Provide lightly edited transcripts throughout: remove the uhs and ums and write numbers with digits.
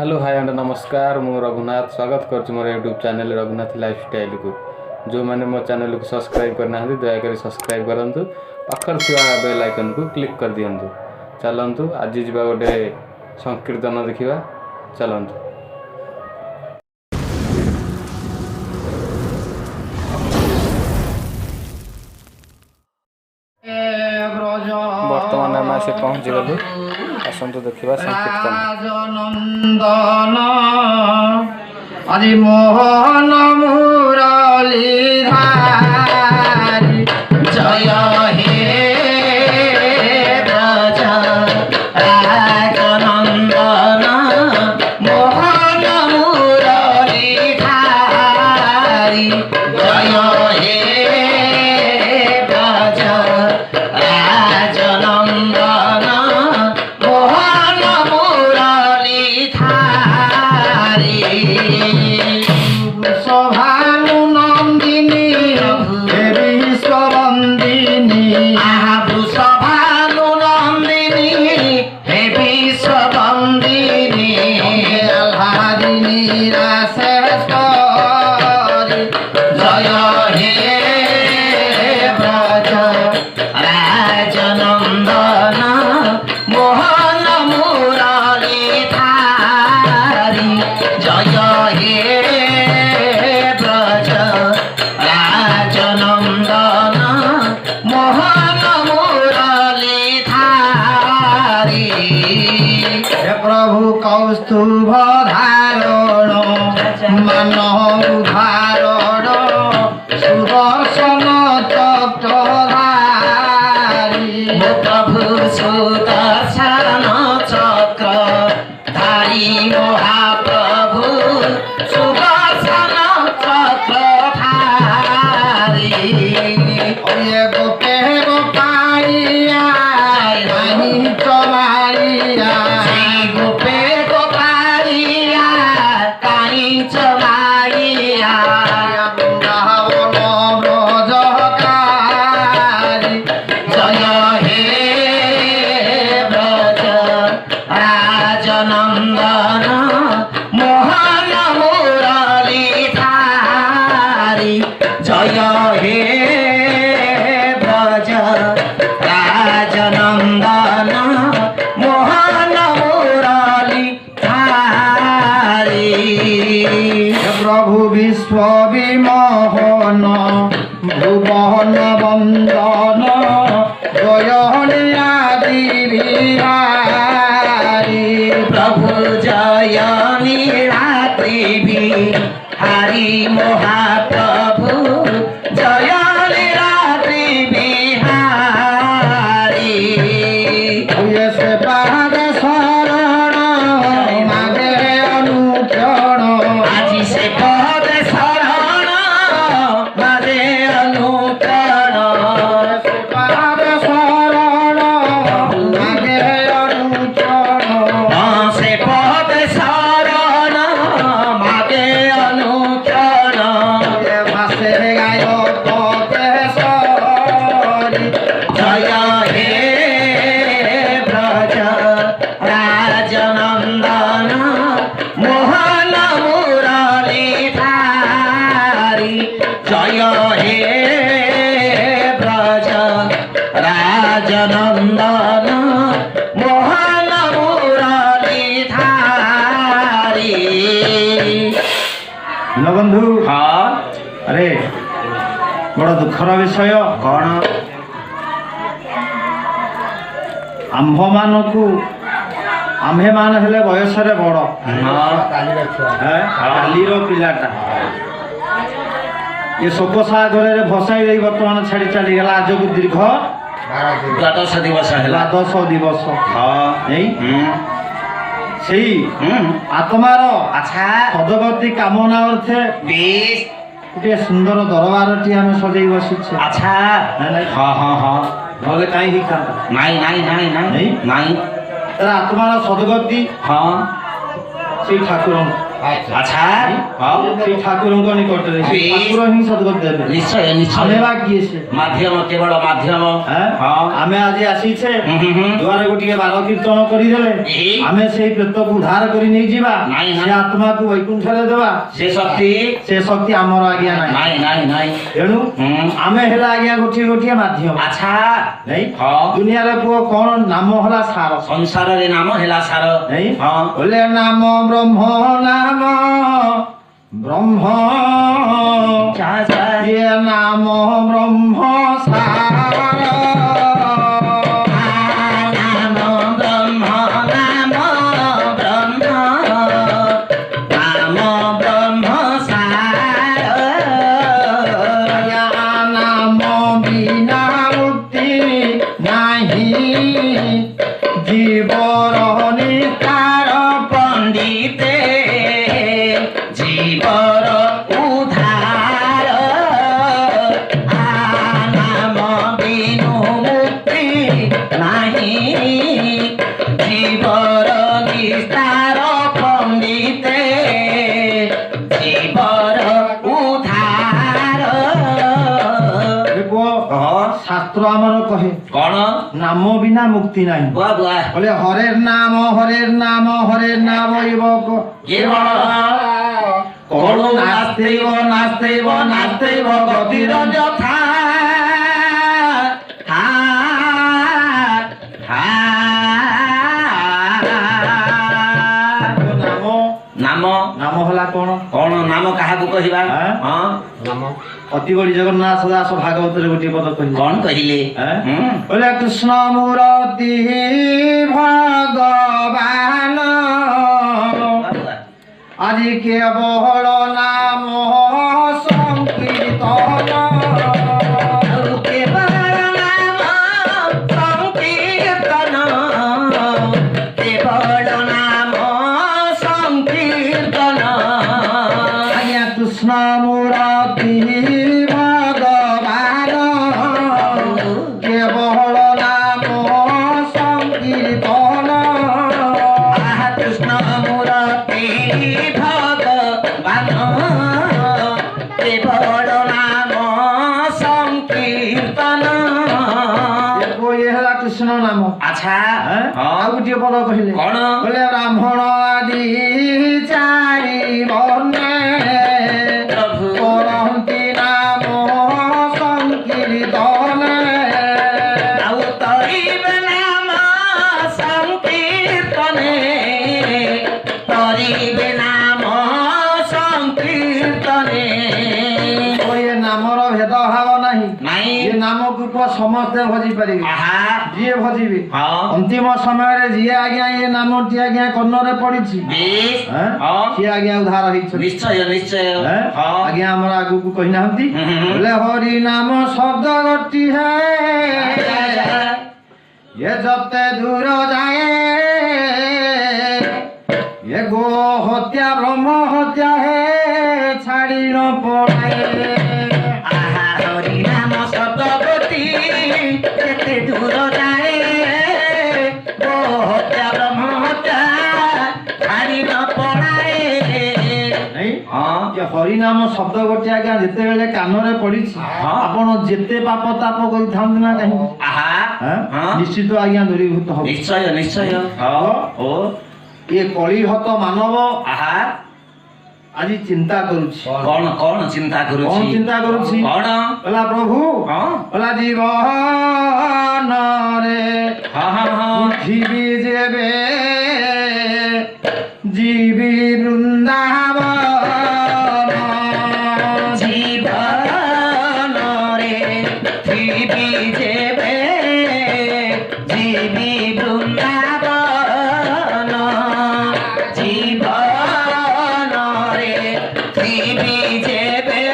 Hello hi and नमस्कार मु रघुनाथ स्वागत कर मोर यूट्यूब चैनल रघुनाथ लाइफस्टाइल को जो मैंने मो चैनल को सब्सक्राइब करना दयाकोरी सब्सक्राइब करूँ पाखर थी बेल आइकन को क्लिक कर दिंतु। चलतु आज जा गोटे संकीर्तन देखा चलतु। बर्तमान आम आसी पहुँची गलु आसतु देखा संकीर्तन। आदि मोहन मुरली धारी जय हे ब्रज राजनंदन मोहन मुरली धारी जय हे ब्रज राजनंदन मोहन मुरली धारी शोभानु नंदिनी देवी स्वबंदिनी शोभानु नंदिनी देवी स्वबंदिनी आल्हारिणी रासेश्वरी जय हे ब्रज राजनंदन मोहन मुरली धारी जय हे ब्रज राजनंदन मोहन मुरली धारी हे प्रभु कौस्तुभ धारण मान उधारण सुदर्शन चक्रधारी प्रभु सुदर्शन चक्र धारी महाप्रभु सुदर्शन चक्रधारी ये गोपे गोपाइया नहीं चमारिया गोपे गोपाइया काई चमारिया ब्रजकारी जय हे ब्रज राजनंदन मोहन मुरली धारी जय हे ब्रज राजनंदन मोहन मुरली धारी प्रभु विश्व विमोहन भुवन वंदन जय आदि बिहारी प्रभु जय नीलाद्रि बिहारी महाप्रभु जय नीलाद्रि बिहारी से पाद शरण मागे अनुचरण आज से पद शरण मागे अनुचरण से पाद शरण मागे अनुचरण से पद शरण मागे अनुचरण भाषे गाय पदेश्वरी जय हे ब्रज राजनंदन मोहन मुरली धारी जय हे ब्रज राजनंदन मोहन मुरली धारी। बंधु हाँ अरे बड़ दुखर विषय कौन आम्भ मान को आम्भे मान हेले बयस रे बड़ कालीर पिलाटा ये शोक सागर भसाई दे बर्तमान छाड़ी चली गला आज को दीर्घ 12 दिवस है 10 दिवस हाँ সেই आत्मार अच्छा पदगति कामना अर्थे बेश गोटे सुंदर दरबारटी आम सजाई बसी अच्छा हाँ हाँ हाँ नले कहीं ही था नहीं नहीं नहीं नहीं नहीं तार आत्मार सदगति हाँ से ठाकुर ଆଚ୍ଛା ହଁ ସେଇ ଠାକୁରଙ୍କ ନିକଟରେ ସେ ବେଶ। ଠାକୁର ହିଁ ସଦ୍ଗତି ଦେବେ। ନିଶ୍ଚୟ ଆମେ ନିଶ୍ଚୟ ବା କିଏ ସେ? ମାଧ୍ୟମ କେବଳ ମାଧ୍ୟମ ଆଁ? ହଁ ଆମେ ଆଜି ଆସିଛେ ହୁଁ। ଦୁଆରକୁ ଟିକେ ବାର କୀର୍ତ୍ତନ କରିଦେଲେ ଏହି ଆମେ ସେଇ ପ୍ରେତକୁ ଉଦ୍ଧାର କରି ନେଇଯିବା, ନାଇଁ, ନାଇଁ। ସେ ଆତ୍ମାକୁ ବୈକୁଣ୍ଠରେ ଦେବା, ସେ ଶକ୍ତି ସେ ଶକ୍ତି ଆମର ଆଜ୍ଞା ନାହିଁ। ନାଇଁ ନାଇଁ ନାଇଁ ତେଣୁ ହୁଁ। ଆମେ ହେଲା ଆଜ୍ଞା ଗୋଟିଏ ଗୋଟିଏ ମାଧ୍ୟମ ଆଚ୍ଛା ନାଇଁ। ହଁ ଦୁନିଆରେ ପୁଅ କଣ ନାମ ହେଲା ସାର ସଂସାରରେ ନାମ ହେଲା ସାର ନାଇଁ। ହଁ ବୋଲେ ନାମ ବ୍ରହ୍ମ ନାମ ବ୍ରହ୍ମ ଇଏ ନାମ ବ୍ରହ୍ମ ସାର ନାମ ବ୍ରହ୍ମ ନାମ ବ୍ରହ୍ମ ନାମ ବ୍ରହ୍ମ ସାର ଆଜ୍ଞା ନାମ ବିନା ମୁକ୍ତି ନାହିଁ ଜୀବର ନିସ୍ତାର ପଣ୍ଡିତେ ଜୀବର ଉଦ୍ଧାର ନାମ ବିନୁ ମୁକ୍ତି ନାହିଁ ଜୀବର ନିସ୍ତାର ପଣ୍ଡିତେ ଜୀବର ଉଦ୍ଧାର ପୁଅ ଶାସ୍ତ୍ର ଆମର କହେ କଣ ନାମ ବିନା ମୁକ୍ତି ନାହିଁ। ବୁଆ ବୁଆ বলে হরের নাম হরের নাম হরের নাম ইব কেবল কলু নাস্তেইব নাস্তেইব নাস্তেইব গতির যথা নাম নাম নাম হলা কোন କଣ ନାମ କାହାକୁ କହିବା ଆଁ? ହଁ অতি বড়ি জগন্নাথ দাস ভাগবতের গোটিয়ে পদ কহিলে କଣ କହିଲେ আঁ? ହୁଁ। বলে কৃষ্ণ মূরতি ভগবান আজি কেবল নাম সংকীর্তন ଆଉ କେବଳ ନାମ ସଂକୀର୍ତ୍ତନ କେବଳ ନାମ ସଂକୀର୍ତ୍ତନ আজ্ঞা কৃষ্ণ মূরতি ভগবান কেবল নাম সংকীর্তন আহা কৃষ্ণ মূরতি ভগবান কেবল নাম সংকীর্তন ইয়ে হলা কৃষ্ণ নাম। আচ্ছা হ্যাঁ? ହଁ ଆଉ ଗୋଟିଏ ପଦ କହିଲେ କଣ বলে ব্রাহ্মণ আদি চারি বর্ণে ପ୍ରଭୁ করন্তি নাম সংকীর্তনে ଆଉ ତରିବେ ନାମ ସଂକୀର୍ତ୍ତନେ ତରିବେ ନାମ ସଂକୀର୍ତ୍ତନେ ওই নামর ভেদভাব ନାହିଁ ନାଇଁ ଏ ନାମକୁ କୁହ ସମସ୍ତେ ଭଜି ପାରିବେ, ଆହା ଯିଏ ଭଜିବେ ହଁ ଅନ୍ତିମ ସମୟରେ ଯିଏ ଆଜ୍ଞା ଏ ନାମଟି ଆଜ୍ଞା କର୍ଣ୍ଣରେ ପଡିଛି ବେଶ ଆଁ? ହଁ ସିଏ ଆଜ୍ଞା ଉଦ୍ଧାର ହେଇଛନ୍ତି। ନିଶ୍ଚୟ ନିଶ୍ଚୟ ଆଁ? ହଁ ଆଜ୍ଞା ଆମର ଆଗକୁ କହିନାହାନ୍ତି ହୁଁ, ହୁଁ, ହୁଁ। ବୋଲେ ହରି ନାମ ଶବ୍ଦ ଗୋଟି ହେ ଏ ଯେତେ ଦୂର ଯାଏ ଏ ଗୋ ହତ୍ୟା ବ୍ରହ୍ମ ହତ୍ୟା হে ছাড়ি ন পড়ায় আহা হরি নাম শব্দ গতি যেতে দূর যায় ও হত্যা ব্রহ্ম হত্যা ছাড়ি ন পড়ায় ନାଇଁ ହଁ যে হরি নাম শব্দ গোটি আজ্ঞା যেତେବେଳେ କାନରେ ପଡିଛି ହଁ। ଆପଣ ଯେତେ ପାପ ତାପ କରିଥାନ୍ତି ନା କାହିଁକି ଆହା ଆଁ? ହଁ ନିଶ୍ଚିତ ଆଜ୍ଞା ଦୂରୀଭୂତ ହବ। ନିଶ୍ଚୟ ନିଶ୍ଚୟ ହଁ। ଓ ଏ କଳିହତ ମାନବ ଆହା ଆଜି ଚିନ୍ତା କରୁଛି। କଣ କଣ ଚିନ୍ତା କଣ କରୁଛି ଚିନ୍ତା କରୁଛି? କଣ କହିଲା ପ୍ରଭୁ ହଁ କହିଲା ଜୀବନରେ ହଁ ହଁ ହଁ ପୃଥିବୀ ଯେବେ ଯିବି ବୃନ୍ଦାବନ জীবনরে থিবি যেবে জীবি বৃন্দাবন জীবনরে থিবি যেবে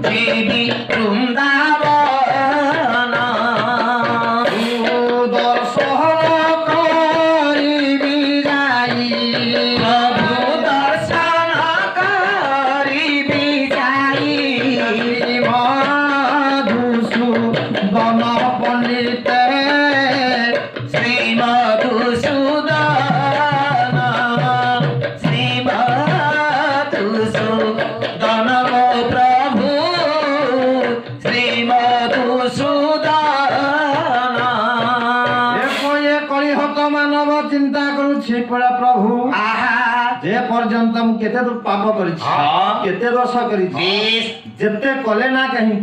জীবি বৃন্দাবন দর্শন করিবি যাই প্রভু দর্শন করিবি যাই মধুসূদন পণ্ডিত শ্রীমধুসূদন শ্রীমধুসূদন যে পর্যন্ত মু কেতে তো পাপ করিছি হ্যাঁ। কেতে দোষ করিছি বেশ যেতে কলে না কাহি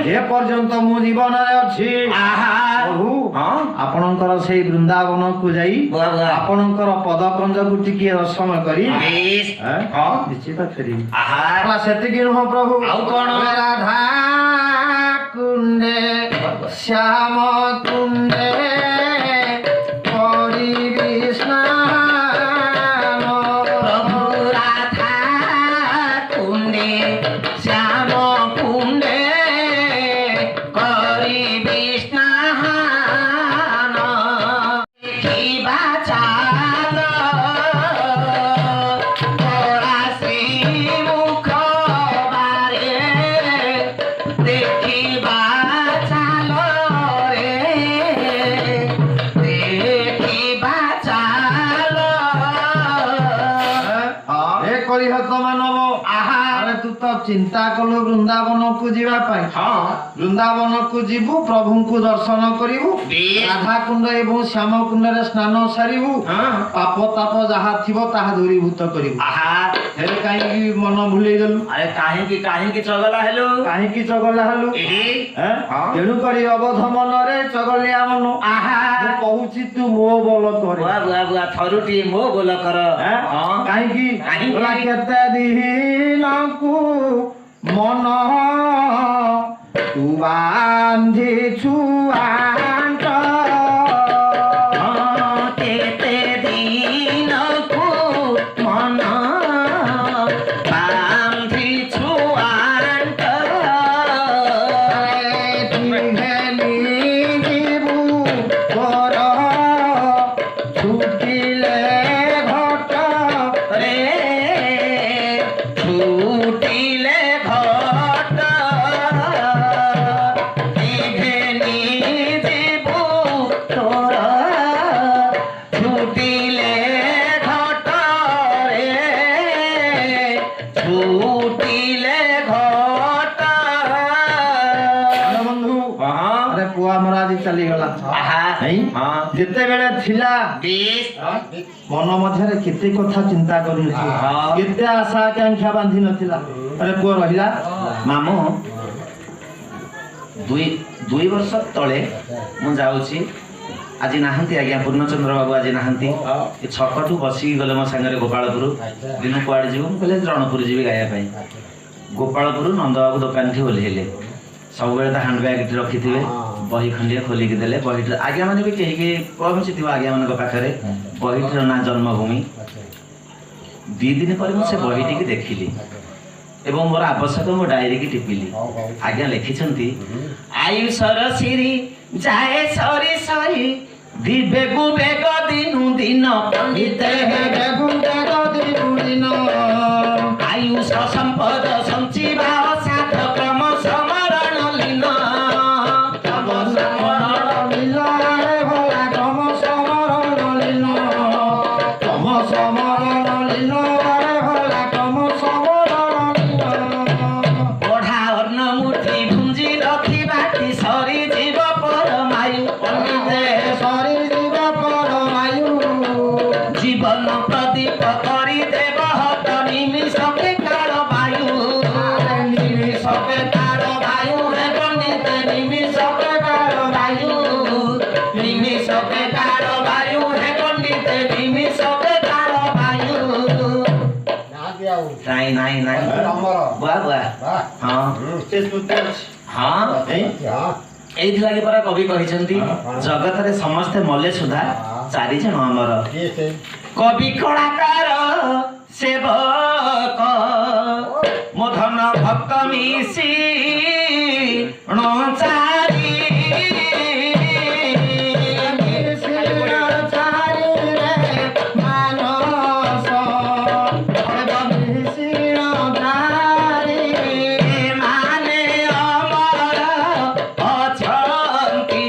যে পর্যন্ত মু জীবନରେ ଅଛି আহা প্রভু হ্যাঁ ଆପଣଙ୍କର ସେଇ ବୃନ୍ଦାବନକୁ ଯାଇ ବାଃ, ବାଃ। ଆପଣଙ୍କର ପଦକଞ୍ଜକୁ ଟିକିଏ ଦର୍ଶନ କରି ବେଶ ଆଁ, ହଁ ନିଶ୍ଚିତ ଫେରିବି ଆହା ହେଲା, ସେତିକି ନୁହଁ ପ୍ରଭୁ ଆଉ କଣ? ରାଧା କୁଣ୍ଡେ ଶ୍ୟାମ କୁଣ୍ଡେ କରିବି ସ୍ନାନ প্রভু রাধা কুণ্ডে শ্যাম কুণ্ডে করিবি স্নান দেখিবা চাল তোরা শ্রীমুখ বারে দেখিবা চাল রে দেখিবা চাল ଏ କରିହତ ମାନବ ଆହା ଆରେ ତୁ ତ ଚିନ୍ତା କଲୁ ବୃନ୍ଦାବନକୁ ଯିବା ପାଇଁ ହଁ ବୃନ୍ଦାବନକୁ ଯିବୁ ପ୍ରଭୁଙ୍କୁ ଦର୍ଶନ କରିବୁ ବେଶ ରାଧାକୁଣ୍ଡ ଏବଂ ଶ୍ୟାମକୁଣ୍ଡରେ ସ୍ନାନ ସାରିବୁ ହଁ ପାପ ତାପ ଯାହା ଥିବ ତାହା ଦୂରୀଭୂତ କରିବୁ ଆହା ହେଲେ କାହିଁକି ମନ ଭୁଲେଇ ଦେଲୁ ଆରେ କାହିଁକି କାହିଁକି ଚଗଲା ହେଲୁ କାହିଁକି ଚଗଲା ହେଲୁ ଏଠି ଏଁ? ହଁ। ତେଣୁ କରି ଅବଧ ମନରେ ଚଗଲିଆ ମନ ଆହା ମୁଁ କହୁଛି ତୁ ମୋ ବଳ କରେ ବୁଆ ବୁଆ ବୁଆ ଥରୁଟି ମୋ ବୋଲ କର ଏଁ? ହଁ କାହିଁକି କାହିଁକି? କହିଲା, କେତେ ଦିନକୁ ମନ ତୁ ବାନ୍ଧିଛୁ ଆଣ୍ଟ କେତେ ଦିନକୁ ମନ ବାନ୍ଧିଛୁ ଆଣ୍ଟ ଯିବୁ ତୋର ଛୁଟିଲେ ଘଟ ରେ ଛୁଟିଲେ ଘଟ ଘେନି ଯିବୁ ତୋର ଛୁଟିଲେ ଘଟ ରେ ଛୁଟିଲେ ଘଟ ବନ୍ଧୁ ହଁ ଆରେ ପୁଅ ଆମର ଆଜି ଚାଲିଗଲା ଆହା ନାଇଁ? ହଁ ଯେତେବେଳେ ଥିଲା ବେଶ ମନ ମଧ୍ୟରେ କେତେ କଥା ଚିନ୍ତା କରୁନଥିଲା ହଁ। କେତେ ଆଶା ଆକାଂକ୍ଷା ବାନ୍ଧି ନଥିଲା ଆରେ ପୁଅ ରହିଲା ମାମୁଁ ଦୁଇ ବର୍ଷ ତଳେ ମୁଁ ଯାଉଛି ଆଜି ନାହାନ୍ତି ଆଜ୍ଞା ପୂର୍ଣ୍ଣଚନ୍ଦ୍ର ବାବୁ ଆଜି ନାହାନ୍ତି ଏ ଛକଠୁ ବସିକି ଗଲେ ମୋ ସାଙ୍ଗରେ ଗୋପାଳପୁର ଦିନ କୁଆଡ଼େ ଯିବୁ ମୁଁ କହିଲେ ରଣପୁର ଯିବି ଗାଇବା ପାଇଁ ଗୋପାଳପୁର ନନ୍ଦବାବୁ ଦୋକାନଠି ଓହ୍ଲେଇଲେ ସବୁବେଳେ ତା ହ୍ୟାଣ୍ଡ ବ୍ୟାଗ୍ ରଖିଥିବେ ବହି ଖଣ୍ଡିଏ ଖୋଲିକି ଦେଲେ ବହିଟିର ଆଜ୍ଞା ମାନେ ବି କେହି କେହି ପହଞ୍ଚିଥିବ ଆଜ୍ଞା ମାନଙ୍କ ପାଖରେ ବହିଟିର ନାଁ ଜନ୍ମଭୂମି 2 ଦିନ ପରେ ମୁଁ ସେ ବହିଟିକି ଦେଖିଲି ଏବଂ ମୋର ଆବଶ୍ୟକ ମୋ ଡାଏରୀକି ଟିପିଲି ଆଜ୍ଞା ଲେଖିଛନ୍ତି ଆୟୁଷର ସିରି ଯାଏ ସରି ସରି ବେଗୁ ବେଗ ଦିନୁ ଦିନ ପଣ୍ଡିତ ଆୟୁଷ ସମ୍ପଦ ସଞ୍ଚିବା ଅସାଧ କ୍ରମ ସମରଣ ଲୀନ କ୍ରମ ସମରଣ ବଢା ଅନ୍ନ ମୁଠି ଭୁଞ୍ଜି ରଖିବାଟି ସରି ଯିବ ପରମାୟୁ ଜୀବନ ପ୍ରଦୀପ କରିଦେବ ହତ ନିମିଷକେ କାଳ ବାୟୁ ନିମିଷକେ କାଳ ବାୟୁ ରେ ପଣ୍ଡିତ ନିମିଷକେ କାଳ ବାୟୁ ନିମିଷକେ କାଳ ବାୟୁ ରେ ପଣ୍ଡିତ ନିମିଷକେ କାଳ ବାୟୁ ନାଇଁ ନାଇଁ ନାଇଁ ବୁଆ ବୁଆ ହଁ ହଁ ଏଇଥିଲାଗି ପରା କବି କହିଛନ୍ତି ଜଗତରେ ସମସ୍ତେ ମଲେ ସୁଦ୍ଧା 4 ଜଣ ଆମର କବି କଳାକାର ସେବକ ମୋ ଧନ ଭକ୍ତ ମିଶି ଚାରି ମାନେ ଅମର ଅଛନ୍ତି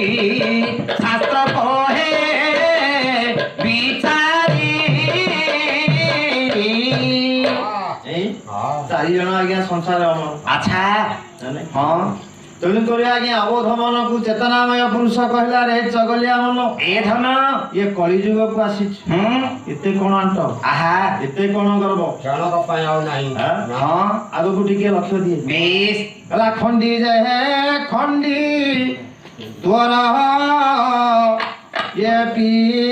ଶାସ୍ତ୍ର କହେ ବିଚାରି 4 ଜଣ ଆଜ୍ଞା ସଂସାର ଆମର ଆଚ୍ଛା ଜାଣିଲେ? ହଁ ତେଣୁକରି ଆଜ୍ଞା ଅବୋଧ ମନକୁ ଚେତନାମୟ ପୁରୁଷ କହିଲା ରେ ଚଗଲିଆ ମନ ଏ ଧନ ଇଏ କଳିଯୁଗକୁ ଆସିଛି ଏତେ କଣ ଆଣ୍ଟ ଆହା ଏତେ କଣ ଗର୍ବ ଜଣକ ପାଇଁ ଆଉ ନାହିଁ ହଁ ଆଗକୁ ଟିକେ ଲକ୍ଷ୍ୟ ଦିଏ ବେଶ ହେଲା ଖଣ୍ଡି ଯେ ଖଣ୍ଡି ତୋର ये पी